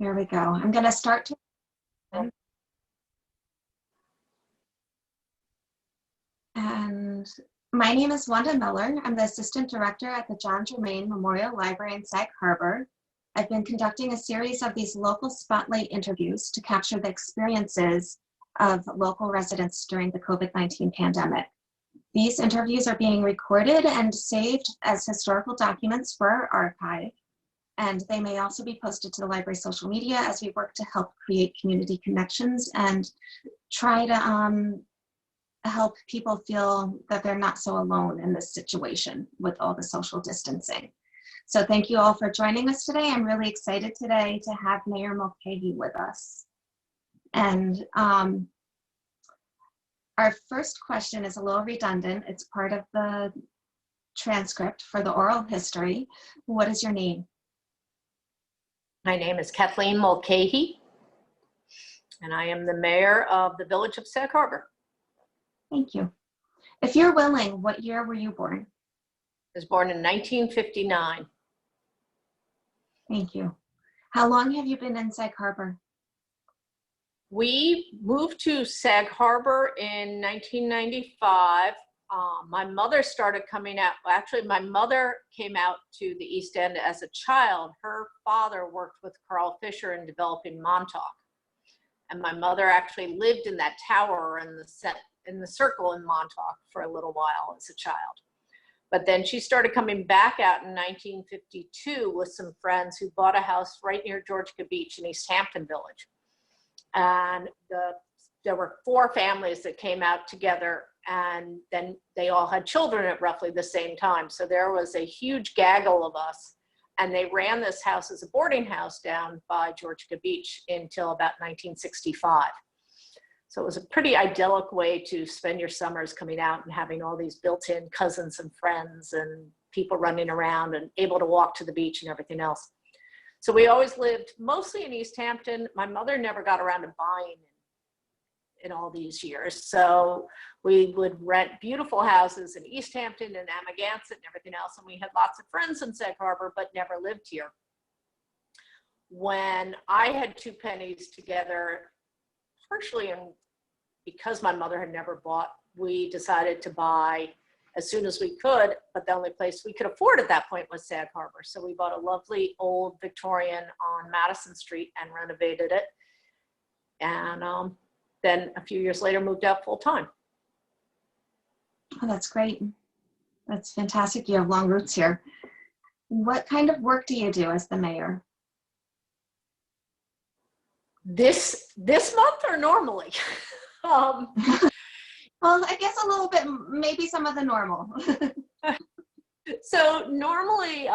Here we go. I'm going to start to. And my name is Wanda Miller. I'm the Assistant Director at the John Germain Memorial Library in Sag Harbor. I've been conducting a series of these local spotlight interviews to capture the experiences of local residents during the COVID-19 pandemic. These interviews are being recorded and saved as historical documents for our archive, and they may also be posted to the library social media as we work to help create community connections and try to help people feel that they're not so alone in this situation with all the social distancing. So thank you all for joining us today. I'm really excited today to have Mayor Mulcahy with us. And our first question is a little redundant. It's part of the transcript for the oral history. What is your name? My name is Kathleen Mulcahy, and I am the mayor of the village of Sag Harbor. Thank you. If you're willing, what year were you born? I was born in 1959. Thank you. How long have you been in Sag Harbor? We moved to Sag Harbor in 1995. My mother started coming out. Actually, my mother came out to the East End as a child. Her father worked with Carl Fisher in developing Montauk. And my mother actually lived in that tower in the circle in Montauk for a little while as a child. But then she started coming back out in 1952 with some friends who bought a house right near Georgia Beach in East Hampton Village. And there were 4 families that came out together, and then they all had children at roughly the same time. So there was a huge gaggle of us, and they ran this house as a boarding house down by Georgia Beach until about 1965. So it was a pretty idyllic way to spend your summers, coming out and having all these built-in cousins and friends and people running around and able to walk to the beach and everything else. So we always lived mostly in East Hampton. My mother never got around to buying in all these years. So we would rent beautiful houses in East Hampton and Amagansett and everything else. And we had lots of friends in Sag Harbor, but never lived here. When I had 2 pennies together, partially because my mother had never bought, we decided to buy as soon as we could, but the only place we could afford at that point was Sag Harbor. So we bought a lovely old Victorian on Madison Street and renovated it. And then a few years later moved out full time. Oh, that's great. That's fantastic. You have long roots here. What kind of work do you do as the mayor? This month or normally? Well, I guess a little bit, maybe some of the normal. So normally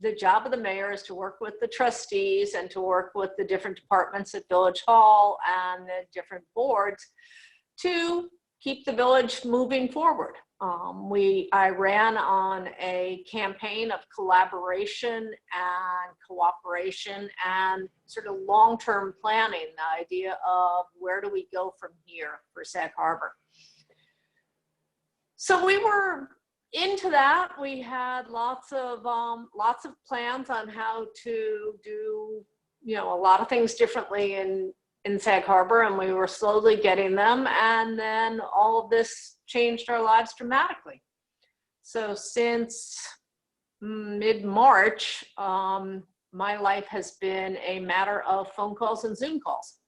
the job of the mayor is to work with the trustees and to work with the different departments at Village Hall and the different boards to keep the village moving forward. I ran on a campaign of collaboration and cooperation and sort of long-term planning, the idea of where do we go from here for Sag Harbor. So we were into that. We had lots of plans on how to do, a lot of things differently in Sag Harbor, and we were slowly getting them. And then all of this changed our lives dramatically. So since mid-March, my life has been a matter of phone calls and Zoom calls.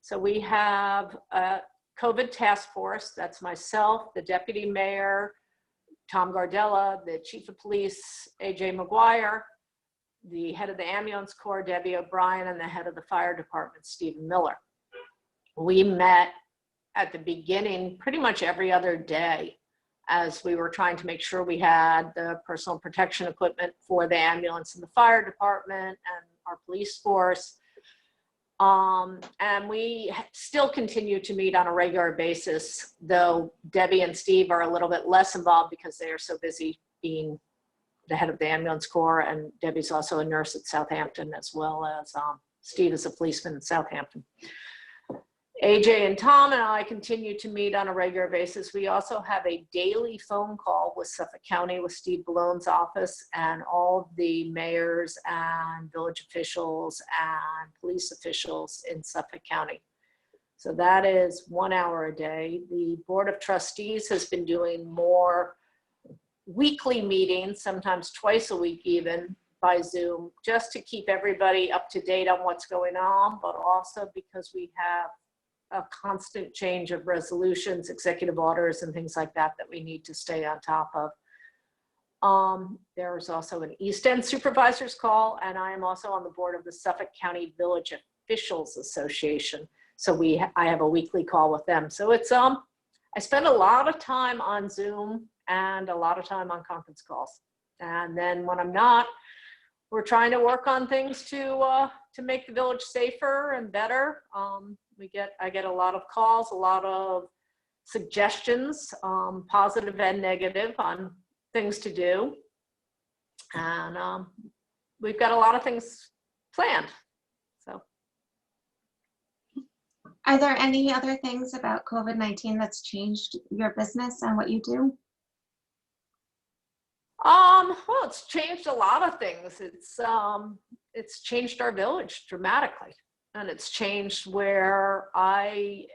So we have a COVID task force. That's myself, the deputy mayor, Tom Gardella, the chief of police, AJ McGuire, the head of the ambulance corps, Debbie O'Brien, and the head of the fire department, Stephen Miller. We met at the beginning pretty much every other day as we were trying to make sure we had the personal protection equipment for the ambulance and the fire department and our police force. And we still continue to meet on a regular basis, though Debbie and Steve are a little bit less involved because they are so busy being the head of the ambulance corps, and Debbie's also a nurse at Southampton, as well as Steve is a policeman in Southampton. AJ and Tom and I continue to meet on a regular basis. We also have a daily phone call with Suffolk County with Steve Ballone's office and all the mayors and village officials and police officials in Suffolk County. So that is 1 hour a day. The Board of Trustees has been doing more weekly meetings, sometimes twice a week even, by Zoom, just to keep everybody up to date on what's going on, but also because we have a constant change of resolutions, executive orders, and things like that that we need to stay on top of. There's also an East End Supervisors Call, and I am also on the board of the Suffolk County Village Officials Association. So I have a weekly call with them. So it's I spend a lot of time on Zoom and a lot of time on conference calls. And then when I'm not, we're trying to work on things to make the village safer and better. I get a lot of calls, a lot of suggestions, positive and negative, on things to do. And we've got a lot of things planned. So, Are there any other things about COVID-19 that's changed your business and what you do? Well, it's changed a lot of things. It's changed our village dramatically, and it's changed where I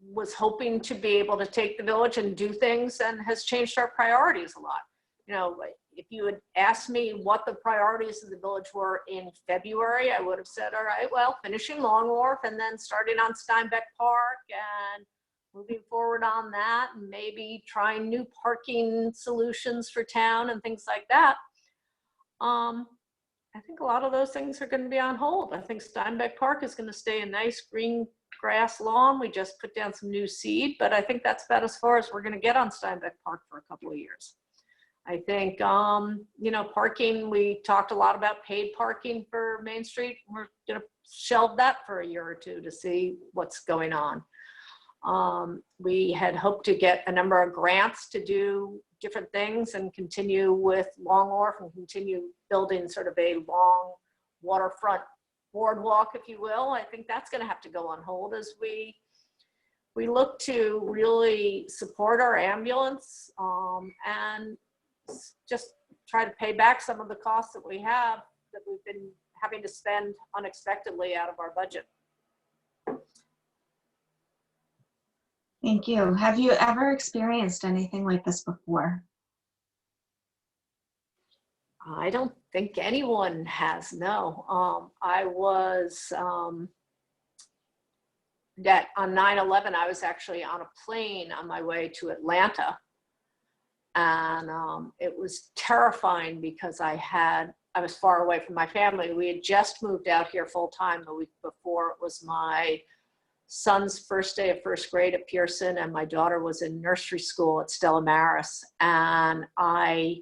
was hoping to be able to take the village and do things, and has changed our priorities a lot. You know, if you had asked me what the priorities of the village were in February, I would have said, all right, well, finishing Long Wharf and then starting on Steinbeck Park and moving forward on that, and maybe trying new parking solutions for town and things like that. I think a lot of those things are going to be on hold. I think Steinbeck Park is going to stay a nice green grass lawn. We just put down some new seed, but I think that's about as far as we're going to get on Steinbeck Park for a couple of years. I think, you know, parking, we talked a lot about paid parking for Main Street. We're going to shelve that for a year or two to see what's going on. We had hoped to get a number of grants to do different things and continue with Long Wharf and continue building sort of a long waterfront boardwalk, if you will. I think that's going to have to go on hold as we look to really support our ambulance and just try to pay back some of the costs that we have that we've been having to spend unexpectedly out of our budget. Thank you. Have you ever experienced anything like this before? I don't think anyone has, no. I was, that on 9/11, I was actually on a plane on my way to Atlanta. And it was terrifying because I was far away from my family. We had just moved out here full time the week before. It was my son's first day of first grade at Pearson, and my daughter was in nursery school at Stella Maris. And I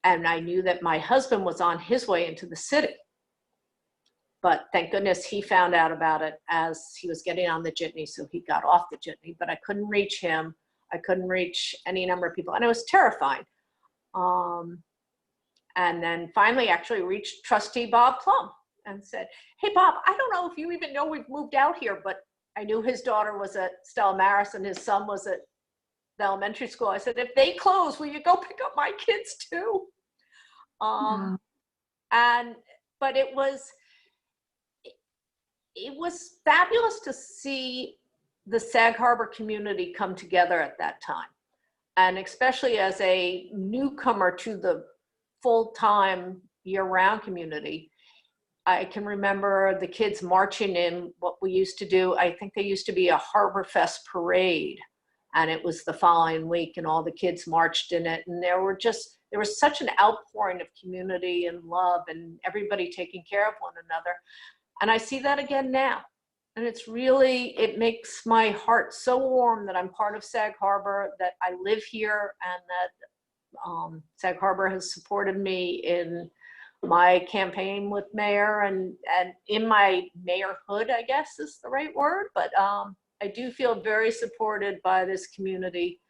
knew that my husband was on his way into the city. But thank goodness he found out about it as he was getting on the jitney, so he got off the jitney, but I couldn't reach him. I couldn't reach any number of people, and it was terrifying. And then finally actually reached Trustee Bob Plum and said, hey, Bob, I don't know if you even know we've moved out here, but I knew his daughter was at Stella Maris and his son was at the elementary school. I said, if they close, will you go pick up my kids too? But it was fabulous to see the Sag Harbor community come together at that time. And especially as a newcomer to the full-time year-round community, I can remember the kids marching in what we used to do. I think there used to be a Harbor Fest parade, and it was the following week, and all the kids marched in it. And there was such an outpouring of community and love and everybody taking care of one another. And I see that again now. And it makes my heart so warm that I'm part of Sag Harbor, that I live here, and that Sag Harbor has supported me in my campaign with mayor and in my mayorhood, I guess is the right word. But I do feel very supported by this community,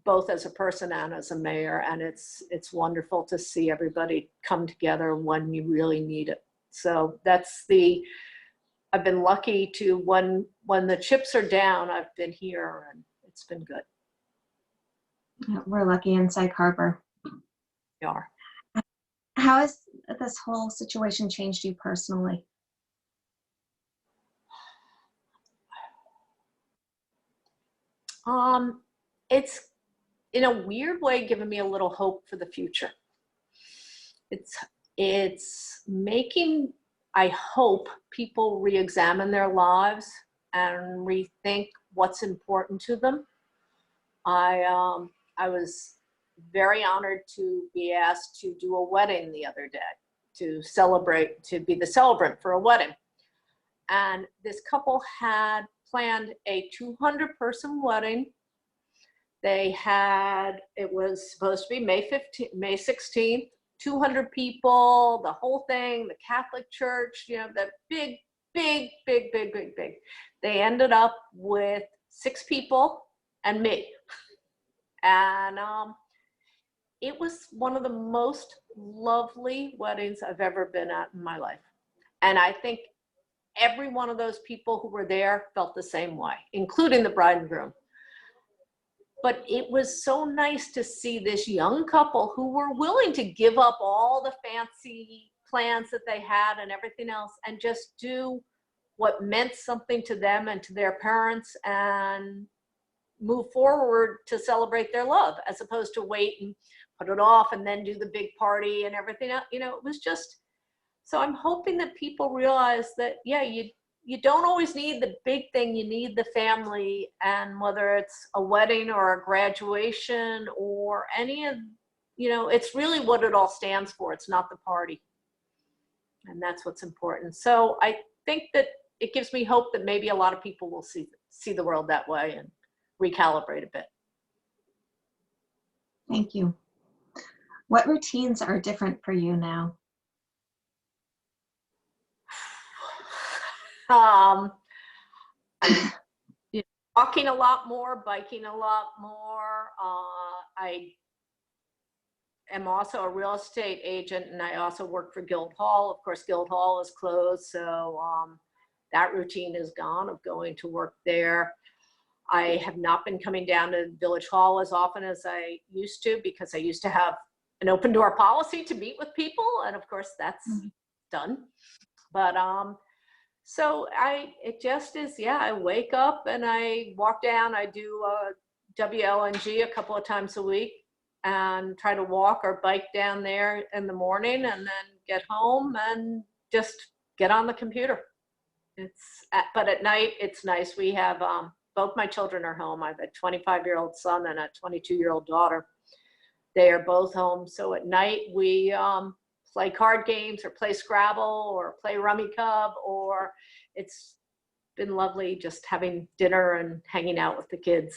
both as a person and as a mayor. And it's wonderful to see everybody come together when you really need it. So that's I've been lucky to, when the chips are down, I've been here and it's been good. We're lucky in Sag Harbor. We are. How has this whole situation changed you personally? It's in a weird way given me a little hope for the future. It's making, I hope, people re-examine their lives and rethink what's important to them. I was very honored to be asked to do a wedding the other day, to celebrate, to be the celebrant for a wedding. And this couple had planned a 200-person wedding. They had, it was supposed to be May 16th, 200 people, the whole thing, the Catholic Church, you know, the big. They ended up with 6 people and me. And it was one of the most lovely weddings I've ever been at in my life. And I think every one of those people who were there felt the same way, including the bride and groom. But it was so nice to see this young couple who were willing to give up all the fancy plans that they had and everything else and just do what meant something to them and to their parents and move forward to celebrate their love, as opposed to wait and put it off and then do the big party and everything else. You know, it was just, so I'm hoping that people realize that, yeah, you don't always need the big thing, you need the family, and whether it's a wedding or a graduation or any of, you know, it's really what it all stands for. It's not the party. And that's what's important. So I think that it gives me hope that maybe a lot of people will see the world that way and recalibrate a bit. Thank you. What routines are different for you now? Walking a lot more, biking a lot more. I am also a real estate agent, and I also work for Guildhall. Of course, Guildhall is closed, so that routine is gone of going to work there. I have not been coming down to Village Hall as often as I used to, because I used to have an open door policy to meet with people, and of course that's done. But so it just is, yeah, I wake up and I walk down, I do WLNG a couple of times a week and try to walk or bike down there in the morning, and then get home and just get on the computer. But at night, it's nice. We have, both my children are home. I have a 25-year-old son and a 22-year-old daughter. They are both home. So at night we play card games or play Scrabble or play Rummy Cub, or it's been lovely just having dinner and hanging out with the kids.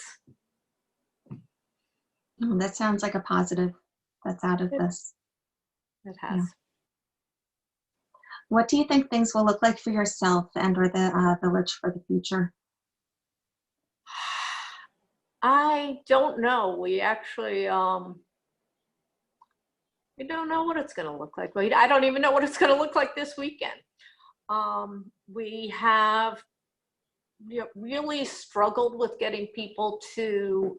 Oh, that sounds like a positive that's out of this. It has. Yeah. What do you think things will look like for yourself and or the village for the future? I don't know. We actually, we don't know what it's going to look like. I don't even know what it's going to look like this weekend. We have really struggled with getting people to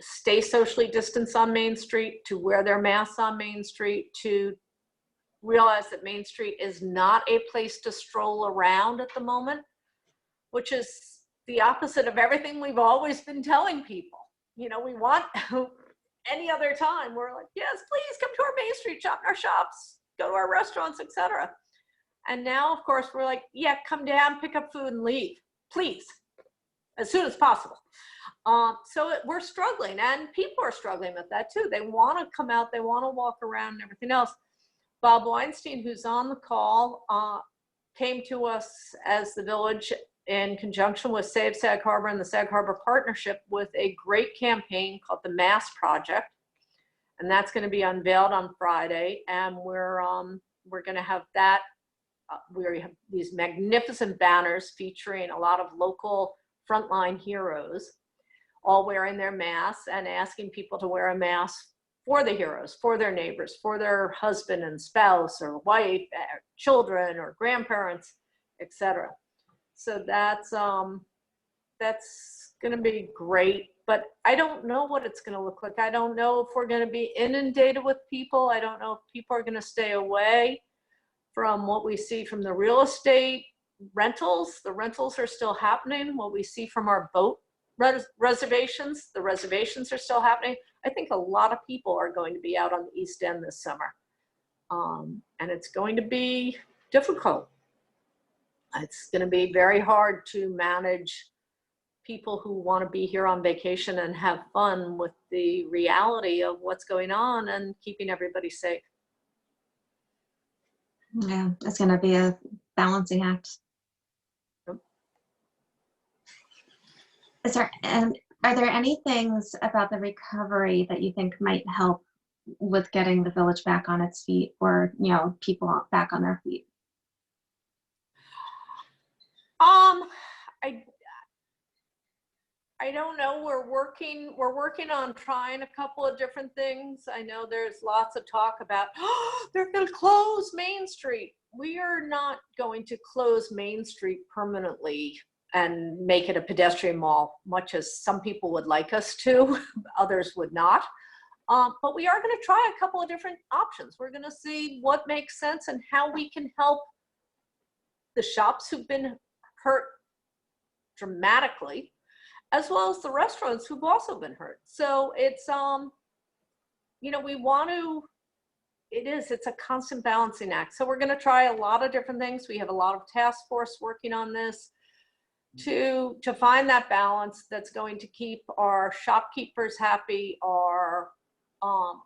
stay socially distanced on Main Street, to wear their masks on Main Street, to realize that Main Street is not a place to stroll around at the moment, which is the opposite of everything we've always been telling people. You know, we want any other time, we're like, yes, please come to our Main Street, shop in our shops, go to our restaurants, etc. And now, of course, we're like, yeah, come down, pick up food and leave, please, as soon as possible. So we're struggling, and people are struggling with that too. They want to come out, they want to walk around and everything else. Bob Weinstein, who's on the call, came to us as the village in conjunction with Save Sag Harbor and the Sag Harbor Partnership with a great campaign called the Mask Project. And that's going to be unveiled on Friday. And we're going to have that. We have these magnificent banners featuring a lot of local frontline heroes, all wearing their masks and asking people to wear a mask for the heroes, for their neighbors, for their husband and spouse or wife, or children or grandparents, etc. So that's going to be great, but I don't know what it's going to look like. I don't know if we're going to be inundated with people. I don't know if people are going to stay away from what we see from the real estate rentals. The rentals are still happening. What we see from our boat reservations, the reservations are still happening. I think a lot of people are going to be out on the East End this summer. And it's going to be difficult. It's going to be very hard to manage people who want to be here on vacation and have fun with the reality of what's going on and keeping everybody safe. Yeah, it's going to be a balancing act. Yep. Are there any things about the recovery that you think might help with getting the village back on its feet, or, you know, people back on their feet? I don't know. We're working on trying a couple of different things. I know there's lots of talk about, oh, they're going to close Main Street. We are not going to close Main Street permanently and make it a pedestrian mall, much as some people would like us to, others would not. But we are going to try a couple of different options. We're going to see what makes sense and how we can help the shops who've been hurt dramatically, as well as the restaurants who've also been hurt. So it's, you know, it's a constant balancing act. So we're going to try a lot of different things. We have a lot of task force working on this to find that balance that's going to keep our shopkeepers happy, our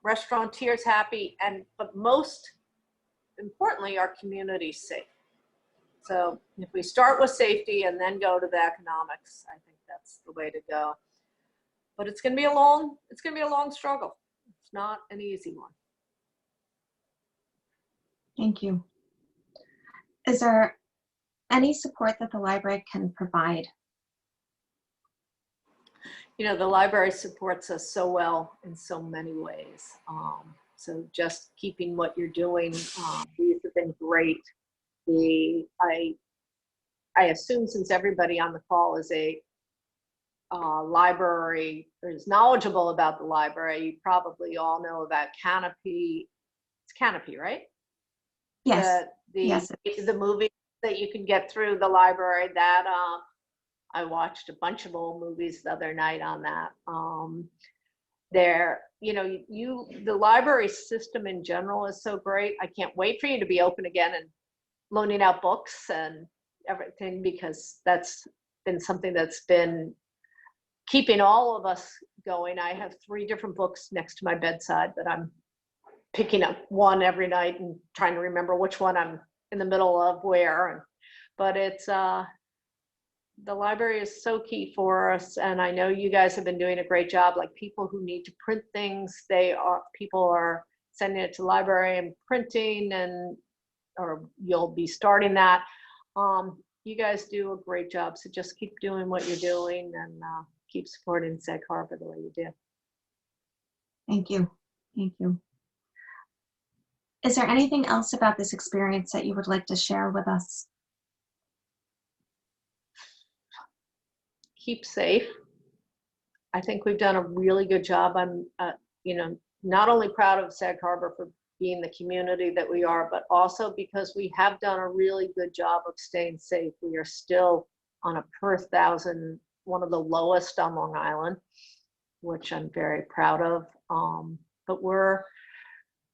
restaurateurs happy, but most importantly, our community safe. So if we start with safety and then go to the economics, I think that's the way to go. But it's going to be a long struggle. It's not an easy one. Thank you. Is there any support that the library can provide? You know, the library supports us so well in so many ways. So just keeping what you're doing, these have been great. I assume, since everybody on the call is a library or is knowledgeable about the library, you probably all know about Canopy. It's Canopy, right? Yes. Yes. The movie that you can get through the library, that I watched a bunch of old movies the other night on that. The library system in general is so great. I can't wait for you to be open again and loaning out books and everything, because that's been something that's been keeping all of us going. I have 3 different books next to my bedside that I'm picking up one every night and trying to remember which one I'm in the middle of where. But it's the library is so key for us, and I know you guys have been doing a great job. Like, people who need to print things, people are sending it to the library and printing, or you'll be starting that. You guys do a great job, so just keep doing what you're doing and keep supporting Sag Harbor the way you do. Thank you. Thank you. Is there anything else about this experience that you would like to share with us? Keep safe. I think we've done a really good job. I'm, not only proud of Sag Harbor for being the community that we are, but also because we have done a really good job of staying safe. We are still on a per thousand, one of the lowest on Long Island, which I'm very proud of. But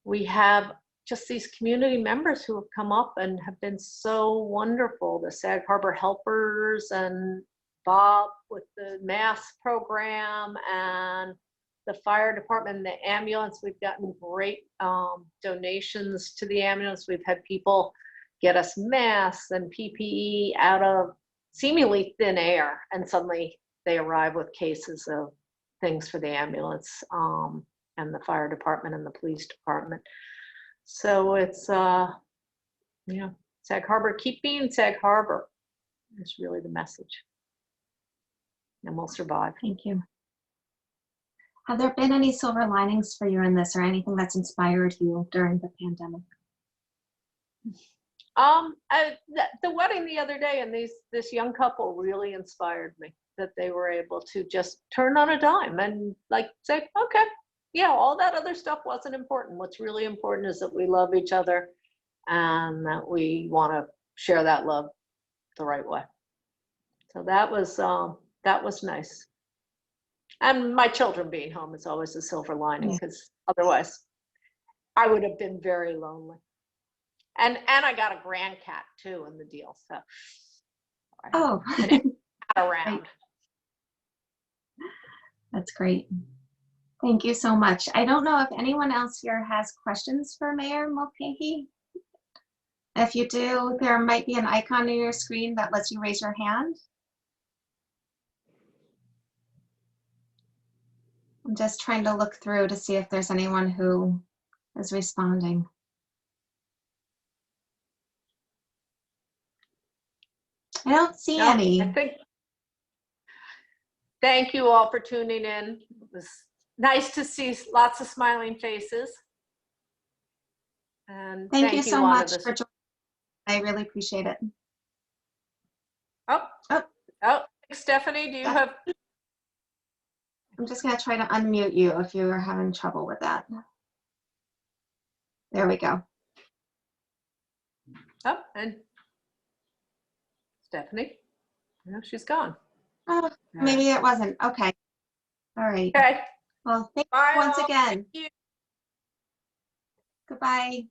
we have just these community members who have come up and have been so wonderful. The Sag Harbor Helpers and Bob with the mask program and the fire department and the ambulance. We've gotten great donations to the ambulance. We've had people get us masks and PPE out of seemingly thin air, and suddenly they arrive with cases of things for the ambulance and the fire department and the police department. So it's, Sag Harbor, keep being Sag Harbor is really the message. And we'll survive. Thank you. Have there been any silver linings for you in this, or anything that's inspired you during the pandemic? The wedding the other day, and this young couple really inspired me, that they were able to just turn on a dime and like say, okay, yeah, all that other stuff wasn't important. What's really important is that we love each other and that we want to share that love the right way. So that was nice. And my children being home is always a silver lining, because otherwise I would have been very lonely. And I got a grand cat too in the deal. So Oh, around. That's great. Thank you so much. I don't know if anyone else here has questions for Mayor Mulcahy. If you do, there might be an icon on your screen that lets you raise your hand. I'm just trying to look through to see if there's anyone who is responding. I don't see No, any. I think. Thank you all for tuning in. It was nice to see lots of smiling faces. And Thank you so much Wanda. for joining. I really appreciate it. Oh, Stephanie, do you have? I'm just going to try to unmute you if you're having trouble with that. There we go. Oh, and Stephanie? No, she's gone. Oh, maybe it wasn't. Okay. All right. Okay. Well, thank Bye you once all. again. Thank you. Goodbye.